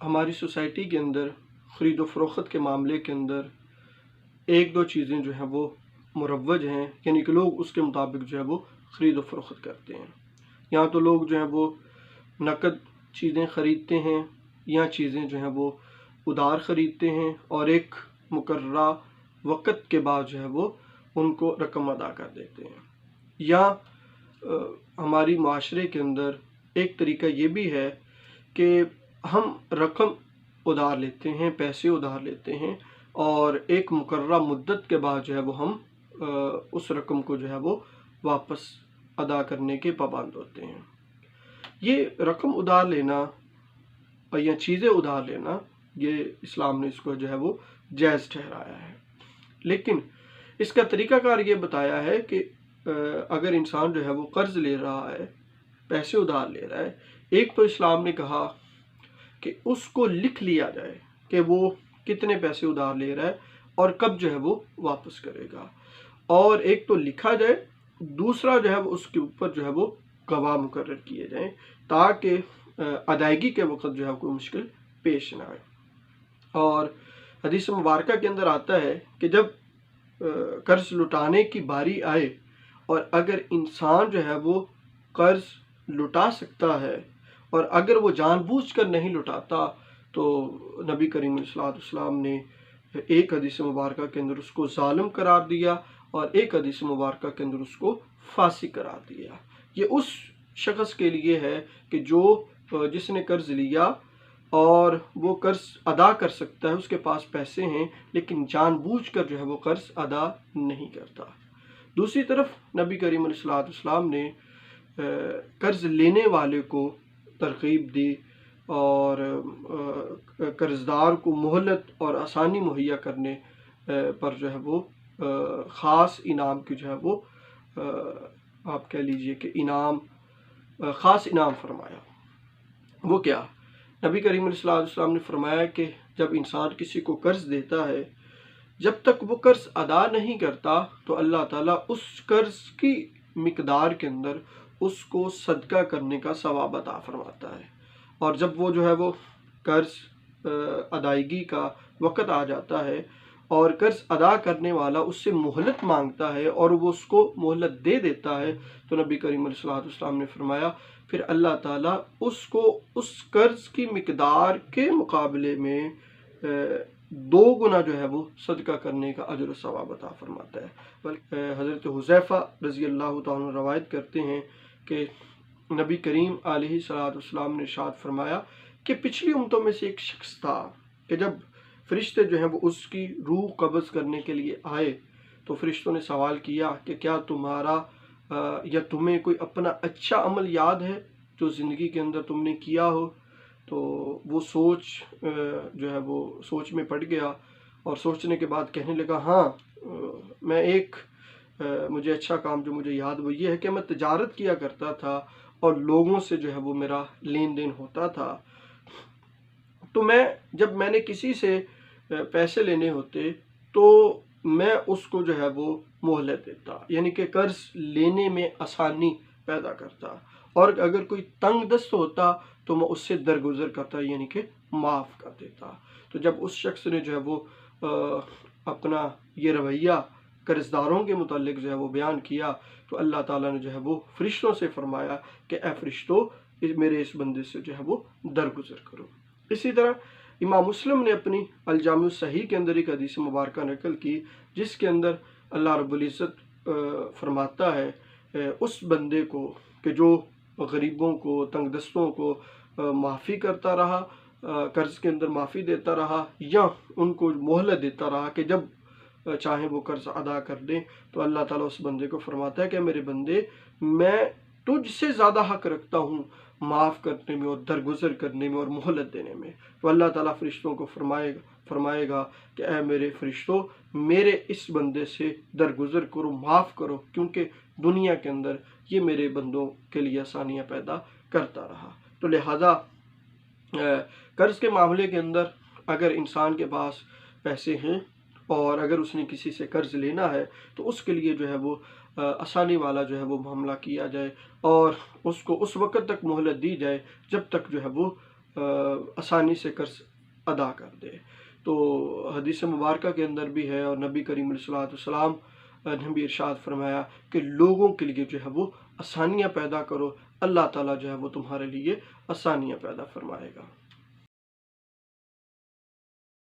ہماری سوسائٹی کے اندر خرید و فروخت کے معاملے کے اندر ایک دو چیزیں جو ہیں وہ مروج ہیں، یعنی کہ لوگ اس کے مطابق جو ہے وہ خرید و فروخت کرتے ہیں۔ یا تو لوگ جو ہیں وہ نقد چیزیں خریدتے ہیں، یا چیزیں جو ہیں وہ ادھار خریدتے ہیں اور ایک مقررہ وقت کے بعد جو ہے وہ ان کو رقم ادا کر دیتے ہیں۔ یا ہماری معاشرے کے اندر ایک طریقہ یہ بھی ہے کہ ہم رقم ادھار لیتے ہیں، پیسے ادھار لیتے ہیں، اور ایک مقررہ مدت کے بعد جو ہے وہ ہم اس رقم کو جو ہے وہ واپس ادا کرنے کے پابند ہوتے ہیں۔ یہ رقم ادھار لینا یا چیزیں ادھار لینا، یہ اسلام نے اس کو جو ہے وہ جائز ٹھہرایا ہے، لیکن اس کا طریقہ کار یہ بتایا ہے کہ اگر انسان جو ہے وہ قرض لے رہا ہے، پیسے ادھار لے رہا ہے، ایک تو اسلام نے کہا کہ اس کو لکھ لیا جائے کہ وہ کتنے پیسے ادھار لے رہا ہے اور کب جو ہے وہ واپس کرے گا، اور ایک تو لکھا جائے، دوسرا جو ہے وہ اس کے اوپر جو ہے وہ گواہ مقرر کیے جائیں تاکہ ادائیگی کے وقت جو ہے کوئی مشکل پیش نہ آئے۔ اور حدیث مبارکہ کے اندر آتا ہے کہ جب قرض لٹانے کی باری آئے اور اگر انسان جو ہے وہ قرض لٹا سکتا ہے اور اگر وہ جان بوجھ کر نہیں لٹاتا تو نبی کریم صلی اللہ علیہ وسلم نے ایک حدیث مبارکہ کے اندر اس کو ظالم قرار دیا اور ایک حدیث مبارکہ کے اندر اس کو فاسق قرار دیا۔ یہ اس شخص کے لیے ہے کہ جس نے قرض لیا اور وہ قرض ادا کر سکتا ہے، اس کے پاس پیسے ہیں، لیکن جان بوجھ کر جو ہے وہ قرض ادا نہیں کرتا۔ دوسری طرف نبی کریم علیہ الصلوۃ والسلام نے قرض لینے والے کو ترغیب دی اور قرضدار کو مہلت اور آسانی مہیا کرنے پر جو ہے وہ خاص انعام کی جو ہے وہ آپ کہہ لیجئے کہ خاص انعام فرمایا۔ وہ کیا؟ نبی کریم علیہ الصلوۃ والسلام نے فرمایا کہ جب انسان کسی کو قرض دیتا ہے، جب تک وہ قرض ادا نہیں کرتا تو اللہ تعالیٰ اس قرض کی مقدار کے اندر اس کو صدقہ کرنے کا ثواب عطا فرماتا ہے، اور جب وہ جو ہے وہ قرض ادائیگی کا وقت آ جاتا ہے اور قرض ادا کرنے والا اس سے مہلت مانگتا ہے اور وہ اس کو مہلت دے دیتا ہے، تو نبی کریم علیہ الصلوۃ والسلام نے فرمایا پھر اللہ تعالیٰ اس کو اس قرض کی مقدار کے مقابلے میں 2 گنا جو ہے وہ صدقہ کرنے کا اجر و ثواب عطا فرماتا ہے۔ بلکہ حضرت حذیفہ رضی اللہ تعالیٰ عنہ روایت کرتے ہیں کہ نبی کریم علیہ الصلوۃ والسلام نے ارشاد فرمایا کہ پچھلی امتوں میں سے ایک شخص تھا کہ جب فرشتے جو ہیں وہ اس کی روح قبض کرنے کے لیے آئے تو فرشتوں نے سوال کیا کہ کیا تمہارا یا تمہیں کوئی اپنا اچھا عمل یاد ہے جو زندگی کے اندر تم نے کیا ہو؟ تو وہ جو ہے وہ سوچ میں پڑ گیا اور سوچنے کے بعد کہنے لگا ہاں، مجھے اچھا کام جو مجھے یاد وہ یہ ہے کہ میں تجارت کیا کرتا تھا اور لوگوں سے جو ہے وہ میرا لین دین ہوتا تھا، تو جب میں نے کسی سے پیسے لینے ہوتے تو میں اس کو جو ہے وہ مہلت دیتا، یعنی کہ قرض لینے میں آسانی پیدا کرتا، اور اگر کوئی تنگ دست ہوتا تو میں اس سے درگزر کرتا، یعنی کہ معاف کر دیتا۔ تو جب اس شخص نے جو ہے وہ اپنا یہ رویہ قرضداروں کے متعلق جو ہے وہ بیان کیا تو اللہ تعالیٰ نے جو ہے وہ فرشتوں سے فرمایا کہ اے فرشتوں میرے اس بندے سے جو ہے وہ درگزر کرو۔ اسی طرح امام مسلم نے اپنی الجامع الصحیح کے اندر ایک حدیث مبارکہ نقل کی جس کے اندر اللہ رب العزت فرماتا ہے اس بندے کو کہ جو غریبوں کو، تنگ دستوں کو معافی کرتا رہا، قرض کے اندر معافی دیتا رہا یا ان کو مہلت دیتا رہا کہ جب چاہیں وہ قرض ادا کر دیں، تو اللہ تعالیٰ اس بندے کو فرماتا ہے کہ میرے بندے میں تجھ سے زیادہ حق رکھتا ہوں معاف کرنے میں اور درگزر کرنے میں اور مہلت دینے میں۔ تو اللہ تعالیٰ فرشتوں کو فرمائے گا کہ اے میرے فرشتوں میرے اس بندے سے درگزر کرو، معاف کرو، کیونکہ دنیا کے اندر یہ میرے بندوں کے لیے آسانیاں پیدا کرتا رہا۔ تو لہذا قرض کے معاملے کے اندر اگر انسان کے پاس پیسے ہیں اور اگر اس نے کسی سے قرض لینا ہے تو اس کے لیے جو ہے وہ آسانی والا جو ہے وہ معاملہ کیا جائے اور اس کو اس وقت تک مہلت دی جائے جب تک جو ہے وہ آسانی سے قرض ادا کر دے۔ تو حدیث مبارکہ کے اندر بھی ہے، اور نبی کریم علیہ السلام نے بھی ارشاد فرمایا کہ لوگوں کے لیے جو ہے وہ آسانیاں پیدا کرو، اللہ تعالیٰ جو ہے وہ تمہارے لیے آسانیاں پیدا فرمائے گا۔